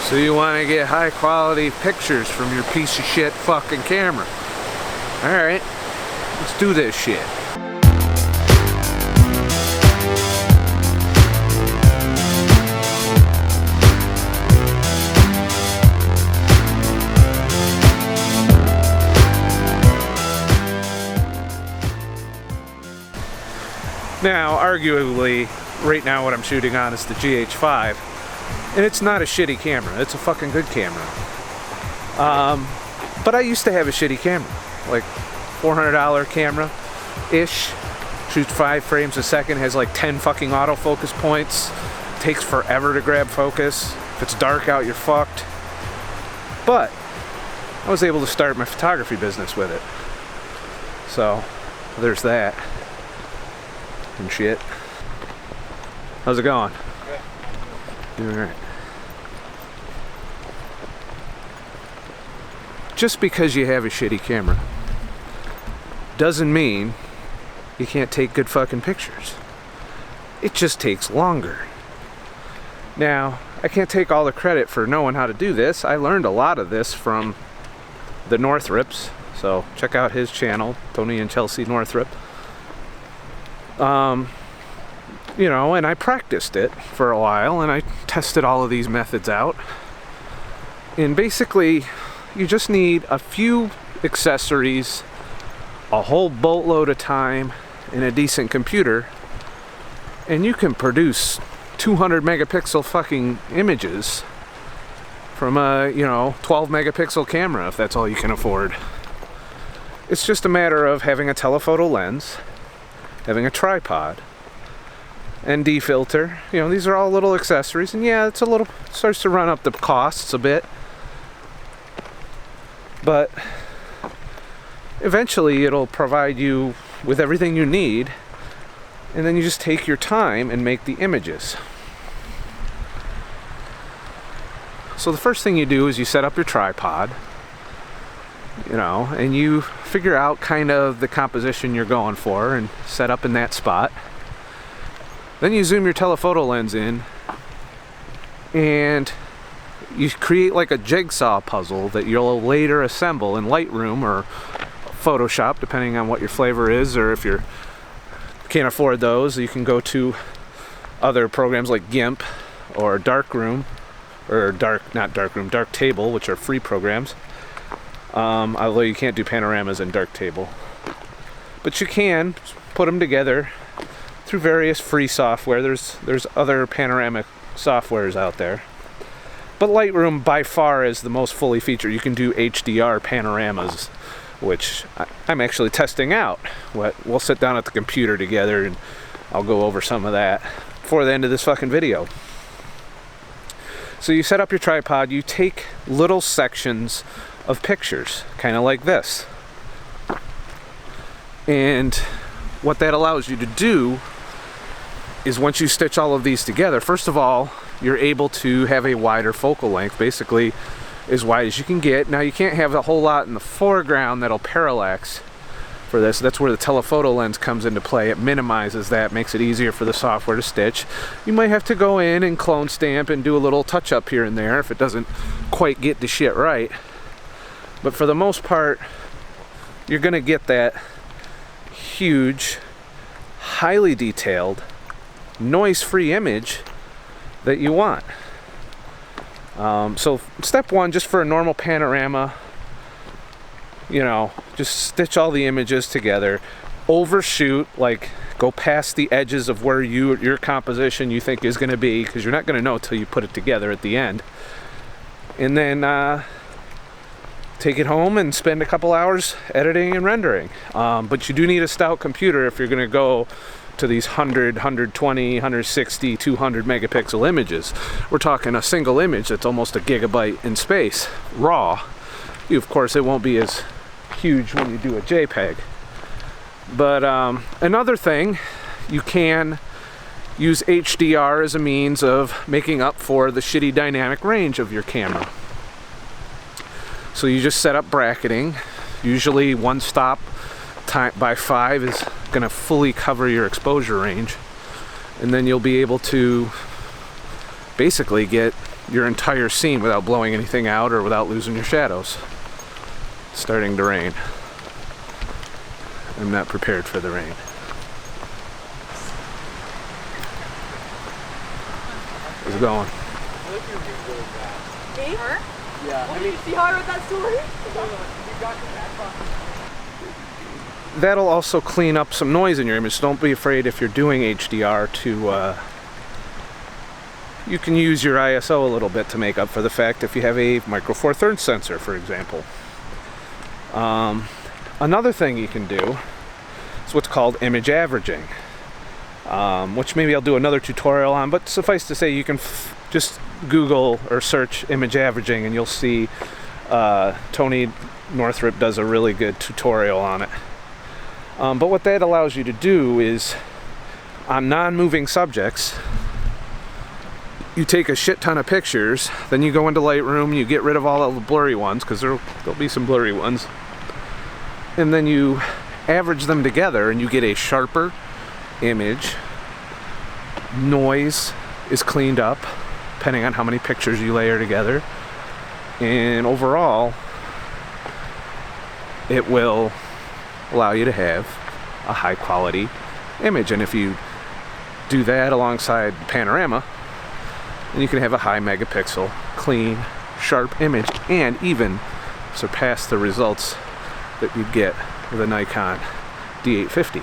So you want to get high quality pictures from your piece of shit fucking camera. Alright, let's do this shit. Now, arguably, right now what I'm shooting on is the GH5, and it's not a shitty camera. It's a fucking good camera. But I used to have a shitty camera, like $400 camera-ish. Shoots 5 frames a second, has like 10 fucking autofocus points. Takes forever to grab focus. If it's dark out, you're fucked. But I was able to start my photography business with it. So, there's that. And shit. How's it going? Good. Alright. Just because you have a shitty camera doesn't mean you can't take good fucking pictures. It just takes longer. Now, I can't take all the credit for knowing how to do this. I learned a lot of this from the Northrips. So check out his channel, Tony and Chelsea Northrip. You know, and I practiced it for a while, and I tested all of these methods out. And basically, you just need a few accessories, a whole boatload of time, and a decent computer, and you can produce 200 megapixel fucking images from a, you know, 12 megapixel camera if that's all you can afford. It's just a matter of having a telephoto lens, having a tripod, ND filter. You know, these are all little accessories, and yeah, it's a little, starts to run up the costs a bit, but eventually it'll provide you with everything you need, and then you just take your time and make the images. So the first thing you do is you set up your tripod, you know, and you figure out kind of the composition you're going for and set up in that spot. Then you zoom your telephoto lens in and you create like a jigsaw puzzle that you'll later assemble in Lightroom or Photoshop, depending on what your flavor is, or if you can't afford those, you can go to other programs like GIMP or Darkroom, or Darktable, which are free programs. Although you can't do panoramas in Darktable, but you can put them together through various free software. There's other panoramic softwares out there, but Lightroom by far is the most fully featured. You can do HDR panoramas, which I'm actually testing out. We'll sit down at the computer together and I'll go over some of that before the end of this fucking video. So you set up your tripod, you take little sections of pictures, kind of like this. And what that allows you to do is, once you stitch all of these together, first of all, you're able to have a wider focal length, basically as wide as you can get. Now, you can't have a whole lot in the foreground that'll parallax for this. That's where the telephoto lens comes into play. It minimizes that, makes it easier for the software to stitch. You might have to go in and clone stamp and do a little touch up here and there if it doesn't quite get the shit right. But for the most part, you're gonna get that huge, highly detailed, noise-free image that you want. So step one, just for a normal panorama, you know, just stitch all the images together, overshoot, like go past the edges of where your composition you think is going to be, because you're not going to know till you put it together at the end. And then take it home and spend a couple hours editing and rendering. But you do need a stout computer if you're going to go to these 100, 120, 160, 200 megapixel images. We're talking a single image that's almost a gigabyte in space, raw. Of course, it won't be as huge when you do a JPEG. But another thing, you can use HDR as a means of making up for the shitty dynamic range of your camera. So you just set up bracketing. Usually 1 stop by 5 is going to fully cover your exposure range, and then you'll be able to basically get your entire scene without blowing anything out or without losing your shadows. It's starting to rain. I'm not prepared for the rain. How's it going? Me? Her? Yeah. Well, did you see how I wrote that story? That'll also clean up some noise in your image. Don't be afraid if you're doing HDR to you can use your ISO a little bit to make up for the fact if you have a micro four thirds sensor, for example. Another thing you can do is what's called image averaging, which maybe I'll do another tutorial on, but suffice to say you can just Google or search image averaging and you'll see Tony Northrup does a really good tutorial on it. But what that allows you to do is on non-moving subjects, you take a shit ton of pictures, then you go into Lightroom, you get rid of all of the blurry ones, because there'll be some blurry ones, and then you average them together and you get a sharper image. Noise is cleaned up depending on how many pictures you layer together, and overall it will allow you to have a high quality image. And if you do that alongside panorama, then you can have a high megapixel, clean, sharp image, and even surpass the results that you'd get with a Nikon D850.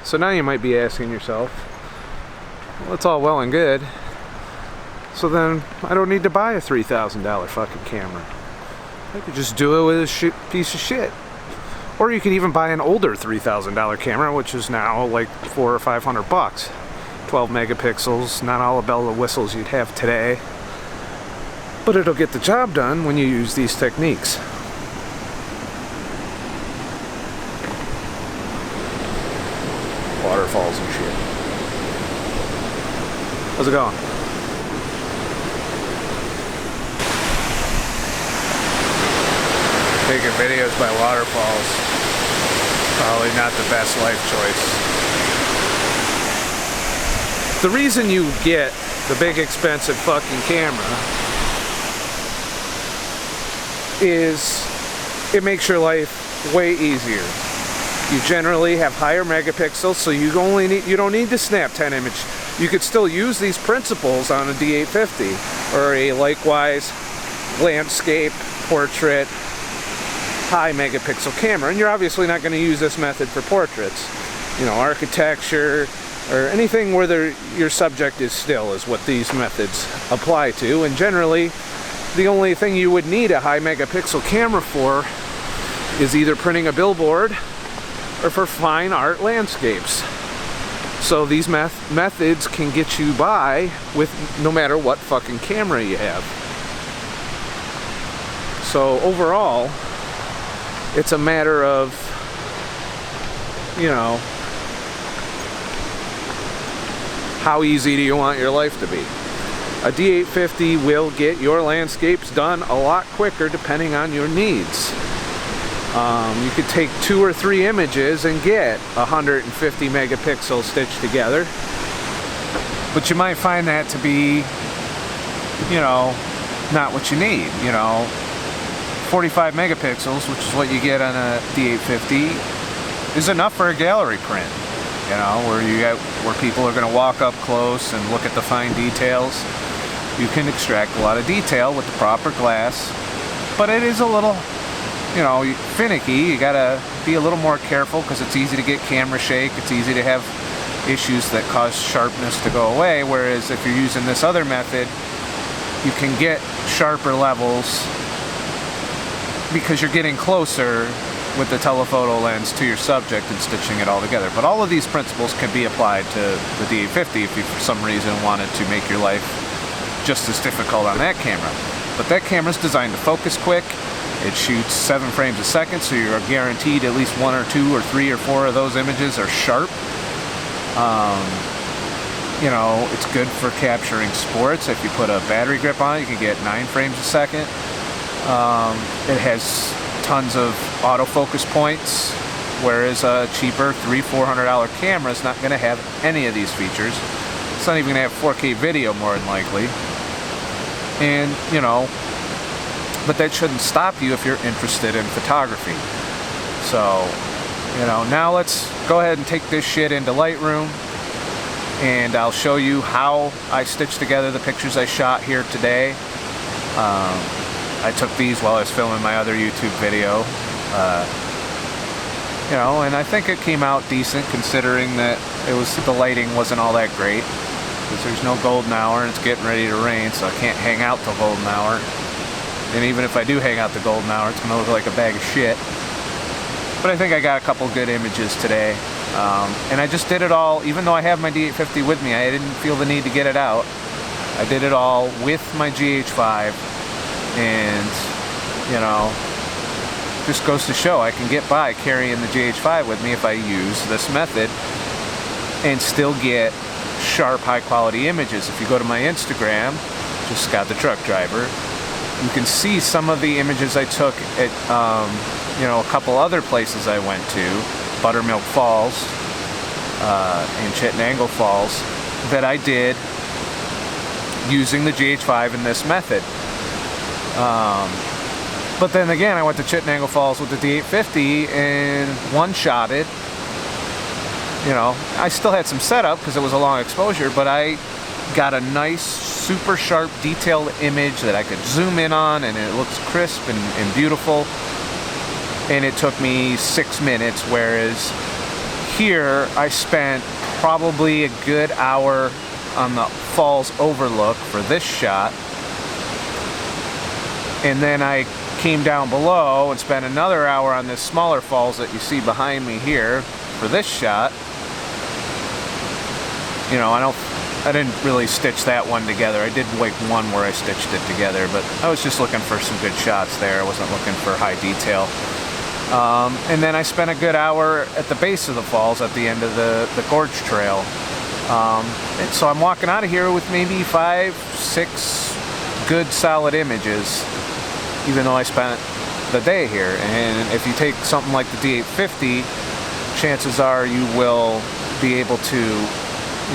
So now you might be asking yourself, well, it's all well and good, so then I don't need to buy a $3,000 fucking camera. I could just do it with a piece of shit. Or you could even buy an older $3,000 camera, which is now like $400 or $500. 12 megapixels, not all the bells and whistles you'd have today, but it'll get the job done when you use these techniques. Waterfalls and shit. How's it going? Taking videos by waterfalls, probably not the best life choice. The reason you get the big expensive fucking camera is it makes your life way easier. You generally have higher megapixels, so you don't need to snap 10 images. You could still use these principles on a D850 or a likewise landscape, portrait, high megapixel camera, and you're obviously not going to use this method for portraits. You know, architecture or anything where your subject is still is what these methods apply to, and generally the only thing you would need a high megapixel camera for is either printing a billboard or for fine art landscapes. So these methods can get you by with no matter what fucking camera you have. So overall, it's a matter of, you know, how easy do you want your life to be? A D850 will get your landscapes done a lot quicker depending on your needs. You could take 2 or 3 images and get 150 megapixels stitched together, but you might find that to be, you know, not what you need. You know, 45 megapixels, which is what you get on a D850, is enough for a gallery print. You know, where people are going to walk up close and look at the fine details. You can extract a lot of detail with the proper glass, but it is a little, you know, finicky. You got to be a little more careful because it's easy to get camera shake. It's easy to have issues that cause sharpness to go away, whereas if you're using this other method, you can get sharper levels because you're getting closer with the telephoto lens to your subject and stitching it all together. But all of these principles can be applied to the D850 if you for some reason wanted to make your life just as difficult on that camera. But that camera's designed to focus quick. It shoots 7 frames a second, so you're guaranteed at least 1 or 2 or 3 or 4 of those images are sharp. You know, it's good for capturing sports. If you put a battery grip on it, you can get 9 frames a second. It has tons of autofocus points, whereas a cheaper $300-400 camera is not going to have any of these features. It's not even going to have 4K video more than likely. And, you know, but that shouldn't stop you if you're interested in photography. So, you know, now let's go ahead and take this shit into Lightroom, and I'll show you how I stitched together the pictures I shot here today. I took these while I was filming my other YouTube video. You know, and I think it came out decent considering that the lighting wasn't all that great. Because there's no golden hour and it's getting ready to rain, so I can't hang out till golden hour. And even if I do hang out the golden hour, it's gonna look like a bag of shit. But I think I got a couple good images today. And I just did it all, even though I have my D850 with me, I didn't feel the need to get it out. I did it all with my GH5, and, you know, just goes to show I can get by carrying the GH5 with me if I use this method and still get sharp, high-quality images. If you go to my Instagram, just ScottTheTruckDriver, you can see some of the images I took at, you know, a couple other places I went to, Buttermilk Falls and Chittenango Falls, that I did using the GH5 in this method. But then again, I went to Chittenango Falls with the D850 and one-shotted. You know, I still had some setup because it was a long exposure, but I got a nice, super sharp, detailed image that I could zoom in on, and it looks crisp and beautiful. And it took me 6 minutes, whereas here I spent probably a good hour on the falls overlook for this shot. And then I came down below and spent another hour on this smaller falls that you see behind me here for this shot. You know, I didn't really stitch that one together. I did like one where I stitched it together, but I was just looking for some good shots there. I wasn't looking for high detail. And then I spent a good hour at the base of the falls at the end of the gorge trail. And so I'm walking out of here with maybe 5, 6 good solid images, even though I spent the day here. And if you take something like the D850, chances are you will be able to,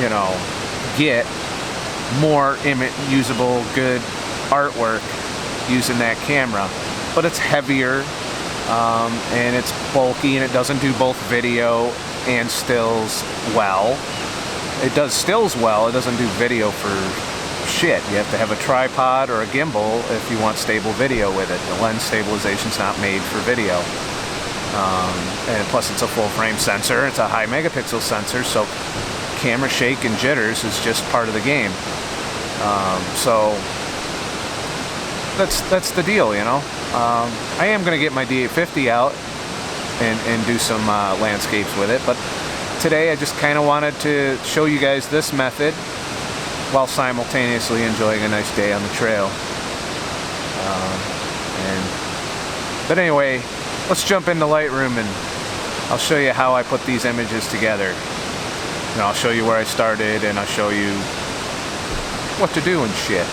you know, get more usable, good artwork using that camera. But it's heavier, and it's bulky, and it doesn't do both video and stills well. It does stills well, it doesn't do video for shit. You have to have a tripod or a gimbal if you want stable video with it. The lens stabilization's not made for video. And plus it's a full frame sensor, it's a high megapixel sensor, so camera shake and jitters is just part of the game. So that's the deal, you know. I am going to get my D850 out and do some landscapes with it, but today I just kind of wanted to show you guys this method while simultaneously enjoying a nice day on the trail. But anyway, let's jump into Lightroom and I'll show you how I put these images together. And I'll show you where I started, and I'll show you what to do and shit.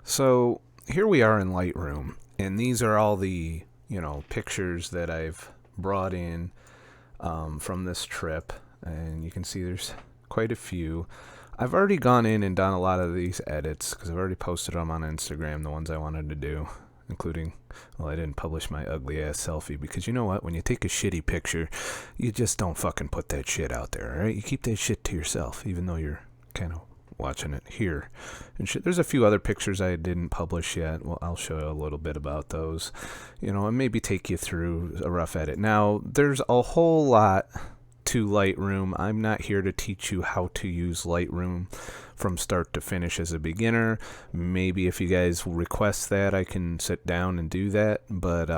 So here we are in Lightroom, and these are all the, you know, pictures that I've brought in from this trip, and you can see there's quite a few. I've already gone in and done a lot of these edits because I've already posted them on Instagram, the ones I wanted to do, including, well, I didn't publish my ugly ass selfie because you know what, when you take a shitty picture, you just don't fucking put that shit out there, right? You keep that shit to yourself, even though you're kind of watching it here and shit. There's a few other pictures I didn't publish yet. Well, I'll show you a little bit about those, you know, and maybe take you through a rough edit. Now, there's a whole lot to Lightroom. I'm not here to teach you how to use Lightroom from start to finish as a beginner. Maybe if you guys request that, I can sit down and do that, but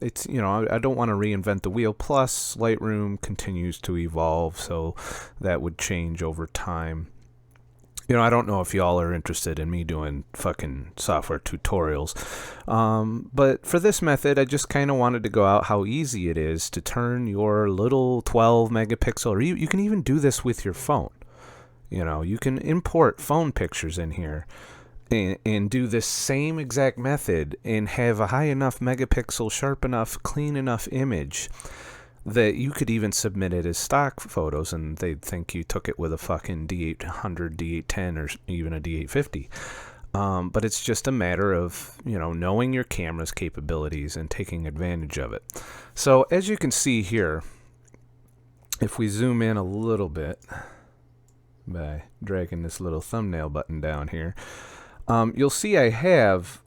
it's, you know, I don't want to reinvent the wheel. Plus, Lightroom continues to evolve, so that would change over time. You know, I don't know if y'all are interested in me doing fucking software tutorials. But for this method, I just kind of wanted to go out how easy it is to turn your little 12 megapixel, or you can even do this with your phone. You know, you can import phone pictures in here and do this same exact method and have a high enough megapixel, sharp enough, clean enough image that you could even submit it as stock photos and they'd think you took it with a fucking D800, D810, or even a D850. But it's just a matter of, you know, knowing your camera's capabilities and taking advantage of it. So as you can see here, if we zoom in a little bit by dragging this little thumbnail button down here, you'll see I have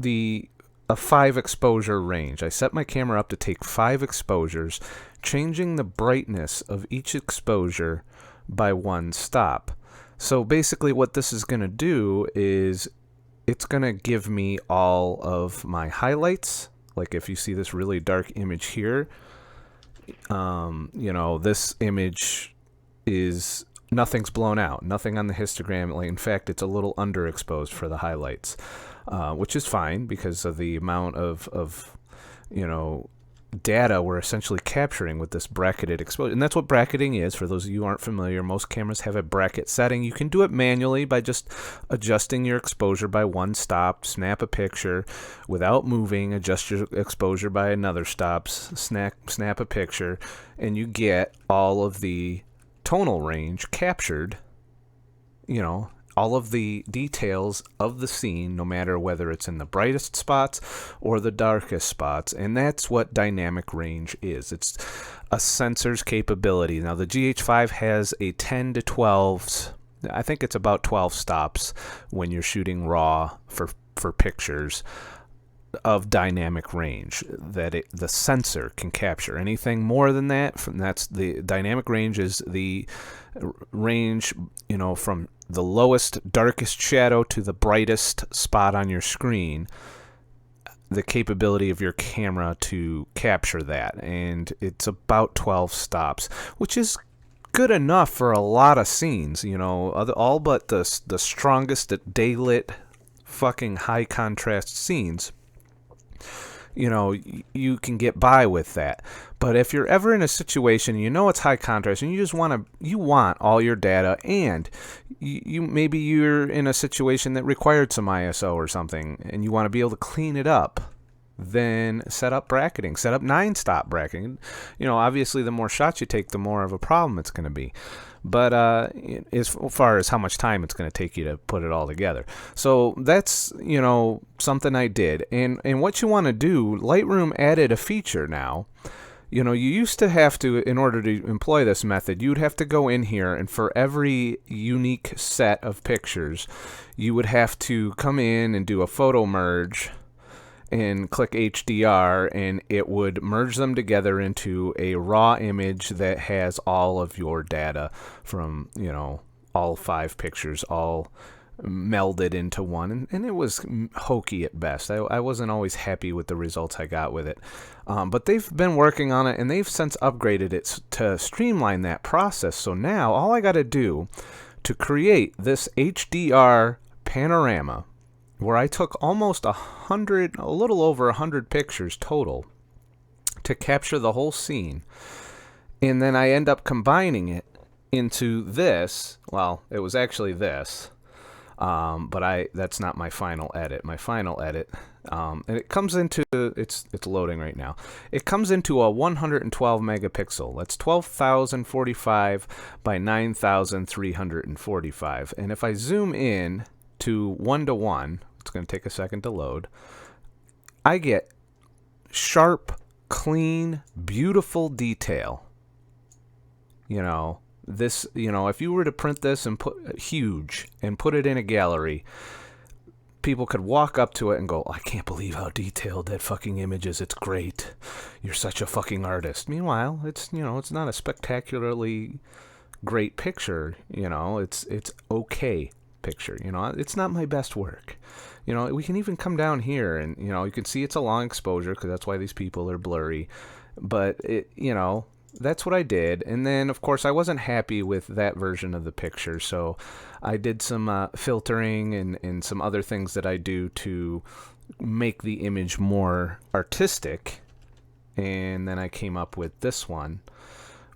a 5 exposure range. I set my camera up to take 5 exposures, changing the brightness of each exposure by 1 stop. So basically what this is going to do is it's going to give me all of my highlights. Like if you see this really dark image here, you know, this image is, nothing's blown out, nothing on the histogram. Like, in fact, it's a little underexposed for the highlights, which is fine because of the amount of you know, data we're essentially capturing with this bracketed exposure. And that's what bracketing is. For those of you who aren't familiar, most cameras have a bracket setting. You can do it manually by just adjusting your exposure by 1 stop, snap a picture without moving, adjust your exposure by another stop, snap a picture, and you get all of the tonal range captured, you know, all of the details of the scene, no matter whether it's in the brightest spots or the darkest spots. And that's what dynamic range is. It's a sensor's capability. Now the GH5 has a 10 to 12, I think it's about 12 stops when you're shooting RAW for pictures of dynamic range that the sensor can capture. Anything more than that, that's the dynamic range, is the range, you know, from the lowest darkest shadow to the brightest spot on your screen, the capability of your camera to capture that. And it's about 12 stops, which is good enough for a lot of scenes, you know, all but the strongest daylit fucking high contrast scenes. You know, you can get by with that. But if you're ever in a situation, you know it's high contrast, and you just want all your data, and maybe you're in a situation that required some ISO or something, and you want to be able to clean it up, then set up bracketing. Set up 9-stop bracketing. You know, obviously the more shots you take, the more of a problem it's going to be. But as far as how much time it's going to take you to put it all together. So that's, you know, something I did. And what you want to do, Lightroom added a feature now. You know, you used to have to, in order to employ this method, you'd have to go in here, and for every unique set of pictures, you would have to come in and do a photo merge and click HDR, and it would merge them together into a raw image that has all of your data from, you know, all 5 pictures all melded into one. And it was hokey at best. I wasn't always happy with the results I got with it. But they've been working on it, and they've since upgraded it to streamline that process. So now all I got to do to create this HDR panorama, where I took almost a little over 100 pictures total to capture the whole scene, and then I end up combining it into this. Well, it was actually this, but that's not my final edit. My final edit, and it comes into, it's loading right now. It comes into a 112 megapixel. That's 12,045 by 9,345. And if I zoom in to 1:1, it's going to take a second to load, I get sharp, clean, beautiful detail. You know, this, you know, if you were to print this and put huge and put it in a gallery, people could walk up to it and go, I can't believe how detailed that fucking image is. It's great. You're such a fucking artist. Meanwhile, it's, you know, it's not a spectacularly great picture. You know, it's okay picture. You know, it's not my best work. You know, we can even come down here and, you know, you can see it's a long exposure because that's why these people are blurry. But it, you know, that's what I did. And then, of course, I wasn't happy with that version of the picture, so I did some filtering and some other things that I do to make the image more artistic. And then I came up with this one,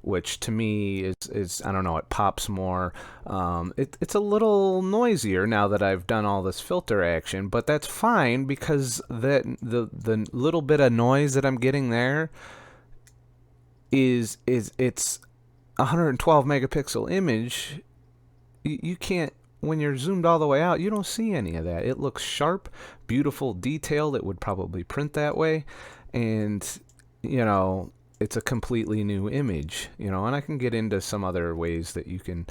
which to me is I don't know, it pops more. It's a little noisier now that I've done all this filter action, but that's fine because the little bit of noise that I'm getting there it's 112 megapixel image. You can't when you're zoomed all the way out, you don't see any of that. It looks sharp, beautiful, detailed. It would probably print that way. And, you know, it's a completely new image, you know, and I can get into some other ways that you can,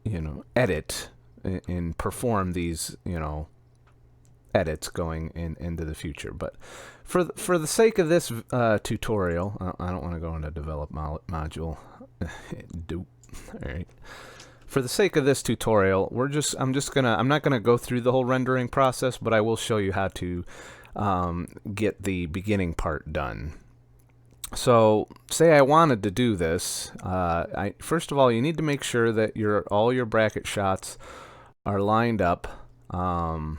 you know, edit and perform these, you know, edits going into the future. But for the sake of this tutorial, I don't want to go into develop module. Dope. All right. For the sake of this tutorial, I'm not gonna go through the whole rendering process, but I will show you how to get the beginning part done. So, say I wanted to do this. First of all, you need to make sure that all your bracket shots are lined up. What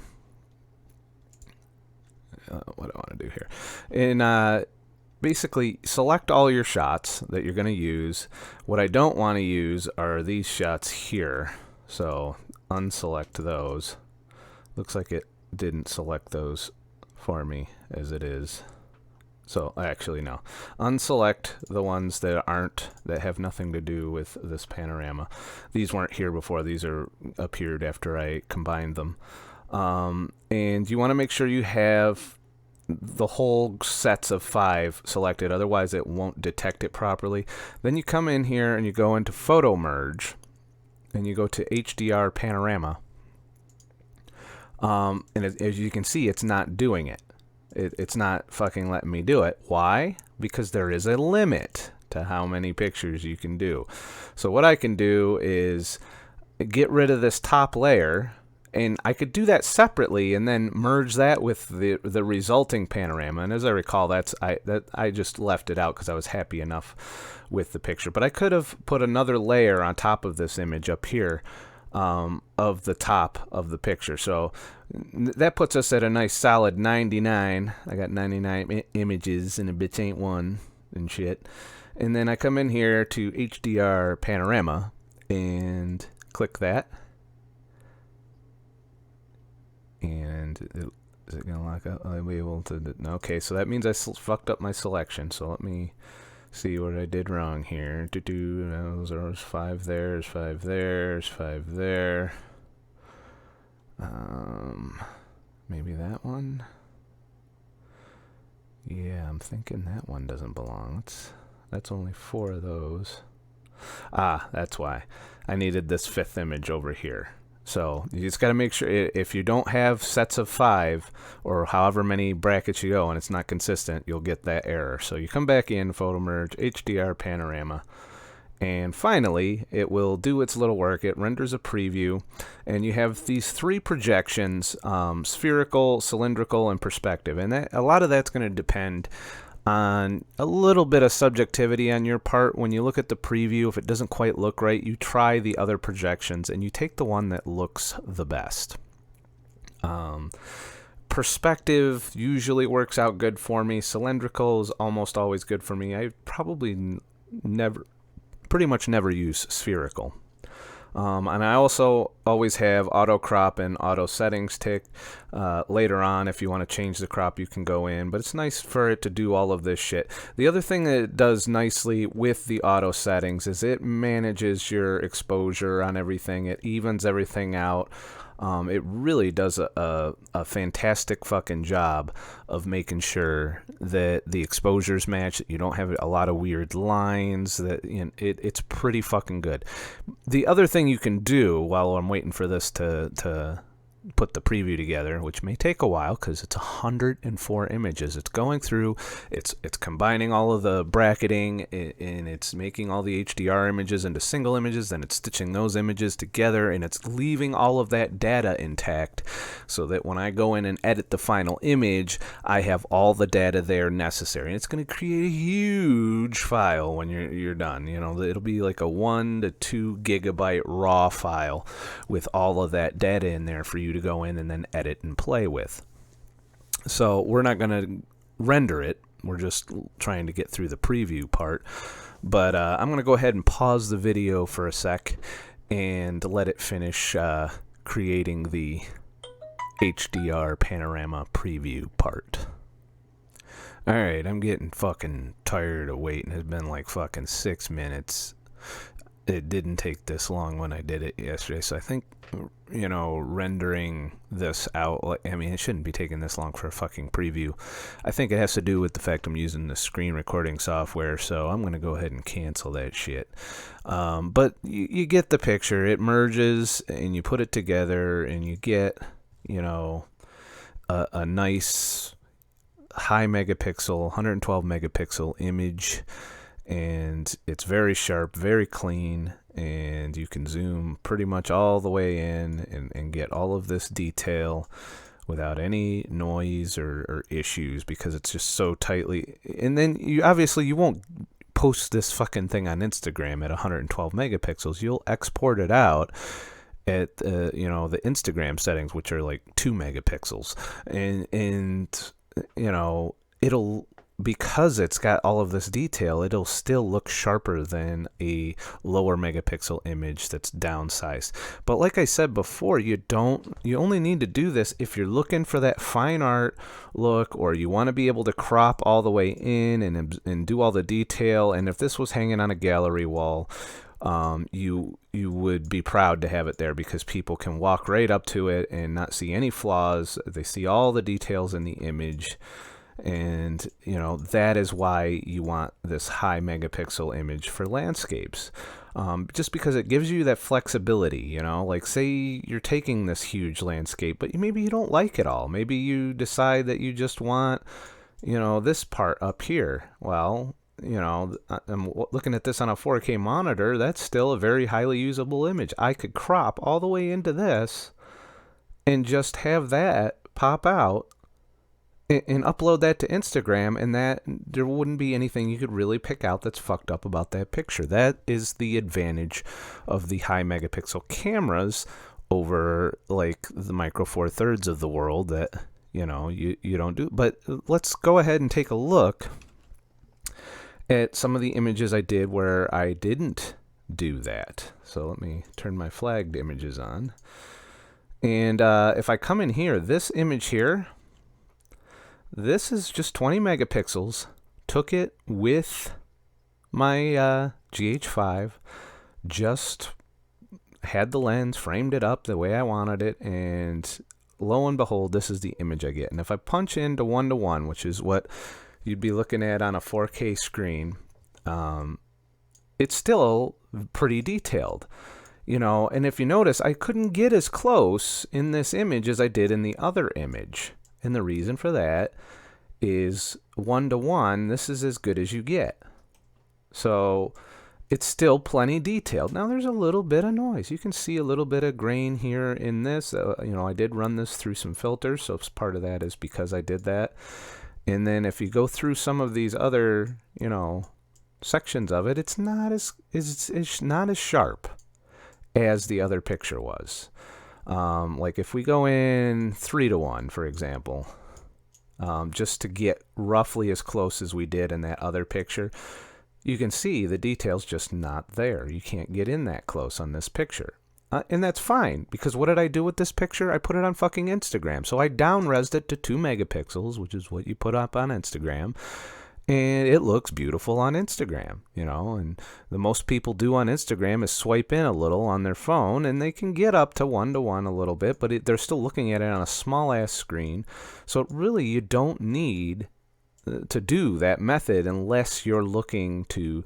do I want to do here? And basically, select all your shots that you're going to use. What I don't want to use are these shots here. So, unselect those. Looks like it didn't select those for me as it is. So, actually, no. Unselect the ones that have nothing to do with this panorama. These weren't here before. These appeared after I combined them. And you want to make sure you have the whole sets of 5 selected, otherwise it won't detect it properly. Then you come in here and you go into Photo Merge, and you go to HDR Panorama. And as you can see, it's not doing it. It's not fucking letting me do it. Why? Because there is a limit to how many pictures you can do. So what I can do is get rid of this top layer, and I could do that separately and then merge that with the resulting panorama. And as I recall, I just left it out because I was happy enough with the picture. But I could have put another layer on top of this image up here of the top of the picture. So that puts us at a nice solid 99. I got 99 images and a bitch ain't one and shit. And then I come in here to HDR Panorama and click that. And is it going to lock up? I'll be able to... Okay, so that means I fucked up my selection. So let me see what I did wrong here. There's 5 there, there's 5 there, there's 5 there. Maybe that one? Yeah, I'm thinking that one doesn't belong. That's only 4 of those. Ah, that's why. I needed this 5th image over here. So you just got to make sure, if you don't have sets of 5 or however many brackets you go and it's not consistent, you'll get that error. So you come back in, Photo Merge, HDR Panorama, and finally it will do its little work. It renders a preview, and you have these 3 projections, spherical, cylindrical, and perspective. And a lot of that's going to depend on a little bit of subjectivity on your part. When you look at the preview, if it doesn't quite look right, you try the other projections and you take the one that looks the best. Perspective usually works out good for me. Cylindrical is almost always good for me. I probably pretty much never use spherical. And I also always have auto crop and auto settings ticked. Later on, if you want to change the crop, you can go in, but it's nice for it to do all of this shit. The other thing that it does nicely with the auto settings is it manages your exposure on everything. It evens everything out. It really does a fantastic fucking job of making sure that the exposures match, that you don't have a lot of weird lines, that, you know, it's pretty fucking good. The other thing you can do while I'm waiting for this to put the preview together, which may take a while because it's 104 images. It's going through, it's combining all of the bracketing, and it's making all the HDR images into single images, then it's stitching those images together, and it's leaving all of that data intact so that when I go in and edit the final image, I have all the data there necessary. And it's going to create a huge file when you're done. You know, it'll be like a 1 to 2 gigabyte raw file with all of that data in there for you to go in and then edit and play with. So we're not going to render it. We're just trying to get through the preview part. But I'm going to go ahead and pause the video for a sec and let it finish creating the HDR panorama preview part. Alright, I'm getting fucking tired of waiting. It's been like fucking 6 minutes. it didn't take this long when I did it yesterday. So I think, you know, rendering this out, like, I mean, it shouldn't be taking this long for a fucking preview. I think it has to do with the fact I'm using the screen recording software, so I'm going to go ahead and cancel that shit. But you get the picture. It merges, and you put it together, and you get, you know, a nice high megapixel, 112 megapixel image, and it's very sharp, very clean, and you can zoom pretty much all the way in and get all of this detail without any noise or issues, because it's just so tightly. And then you obviously you won't post this fucking thing on Instagram at 112 megapixels. You'll export it out at you know, the Instagram settings, which are like 2 megapixels, and you know, it'll, because it's got all of this detail, it'll still look sharper than a lower megapixel image that's downsized. But like I said before, you only need to do this if you're looking for that fine art look, or you want to be able to crop all the way in and do all the detail. And if this was hanging on a gallery wall, you would be proud to have it there, because people can walk right up to it and not see any flaws. They see all the details in the image. And, you know, that is why you want this high megapixel image for landscapes. Just because it gives you that flexibility, you know, like say you're taking this huge landscape, but maybe you don't like it all. Maybe you decide that you just want, you know, this part up here. Well, you know, I'm looking at this on a 4K monitor. That's still a very highly usable image. I could crop all the way into this and just have that pop out and upload that to Instagram, and that there wouldn't be anything you could really pick out that's fucked up about that picture. That is the advantage of the high megapixel cameras over like the Micro Four Thirds of the world that, you know, you don't do. But let's go ahead and take a look at some of the images I did where I didn't do that. So let me turn my flagged images on. And if I come in here, this image here, this is just 20 megapixels. Took it with my GH5. Just had the lens, framed it up the way I wanted it, and lo and behold, this is the image I get. And if I punch into 1:1, which is what you'd be looking at on a 4K screen, it's still pretty detailed. You know, and if you notice, I couldn't get as close in this image as I did in the other image. And the reason for that is 1:1, this is as good as you get. So it's still plenty detailed. Now there's a little bit of noise. You can see a little bit of grain here in this. You know, I did run this through some filters, so part of that is because I did that. And then if you go through some of these other, you know, sections of it, it's not as sharp as the other picture was. Like if we go in 3:1, for example, just to get roughly as close as we did in that other picture, you can see the detail's just not there. You can't get in that close on this picture. And that's fine, because what did I do with this picture? I put it on fucking Instagram. So I down-resed it to 2 megapixels, which is what you put up on Instagram. And it looks beautiful on Instagram, you know, and the most people do on Instagram is swipe in a little on their phone, and they can get up to 1:1 a little bit, but they're still looking at it on a small-ass screen. So really, you don't need to do that method unless you're looking to,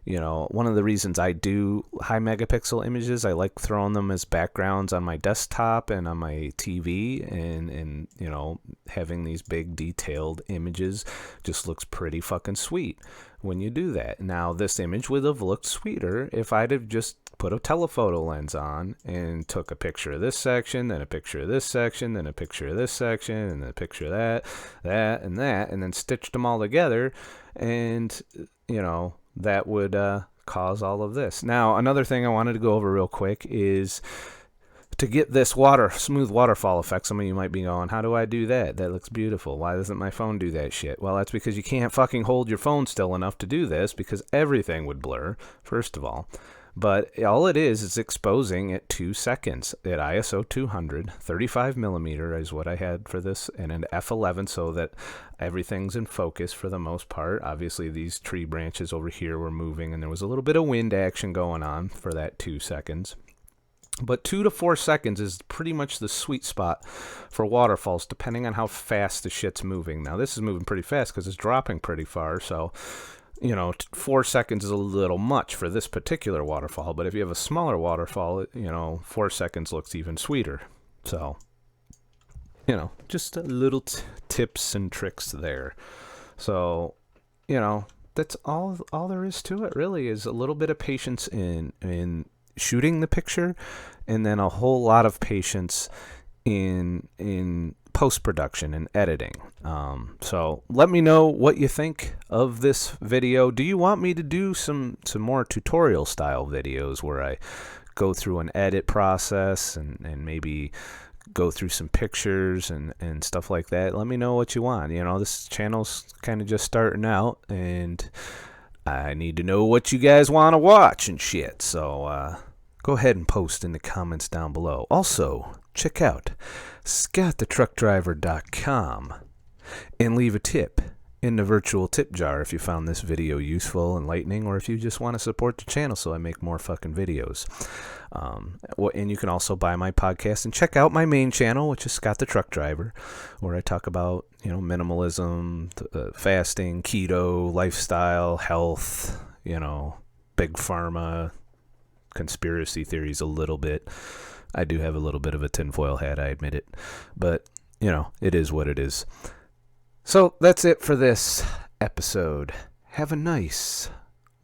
you know, one of the reasons I do high megapixel images, I like throwing them as backgrounds on my desktop and on my TV, and you know, having these big detailed images just looks pretty fucking sweet when you do that. Now, this image would have looked sweeter if I'd have just put a telephoto lens on and took a picture of this section, then a picture of this section, then a picture of this section, and then a picture of that, and then stitched them all together, and, you know, that would cause all of this. Now, another thing I wanted to go over real quick is to get this smooth waterfall effect. Some of you might be going, how do I do that? That looks beautiful. Why doesn't my phone do that shit? Well, that's because you can't fucking hold your phone still enough to do this, because everything would blur, first of all. But all it is exposing at 2 seconds at ISO 200. 35 millimeter is what I had for this, and an f11 so that everything's in focus for the most part. Obviously, these tree branches over here were moving, and there was a little bit of wind action going on for that 2 seconds. But 2 to 4 seconds is pretty much the sweet spot for waterfalls, depending on how fast the shit's moving. Now, this is moving pretty fast because it's dropping pretty far, so, you know, 4 seconds is a little much for this particular waterfall. But if you have a smaller waterfall, you know, 4 seconds looks even sweeter. So, you know, just a little tips and tricks there. So, you know, that's all there is to it, really, is a little bit of patience in shooting the picture, and then a whole lot of patience in post-production and editing. So let me know what you think of this video. Do you want me to do some more tutorial style videos where I go through an edit process and maybe go through some pictures and stuff like that? Let me know what you want. You know, this channel's kind of just starting out, and I need to know what you guys want to watch and shit. So go ahead and post in the comments down below. Also, check out ScottTheTruckDriver.com and leave a tip in the virtual tip jar if you found this video useful, enlightening, or if you just want to support the channel so I make more fucking videos. And you can also buy my podcast and check out my main channel, which is Scott the Truck Driver, where I talk about, you know, minimalism, fasting, keto, lifestyle, health, you know, big pharma, conspiracy theories a little bit. I do have a little bit of a tinfoil hat, I admit it, but, you know, it is what it is. So that's it for this episode. Have a nice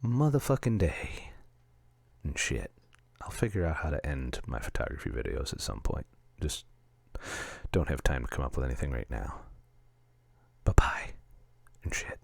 motherfucking day and shit. I'll figure out how to end my photography videos at some point. Just don't have time to come up with anything right now. Bye-bye and shit.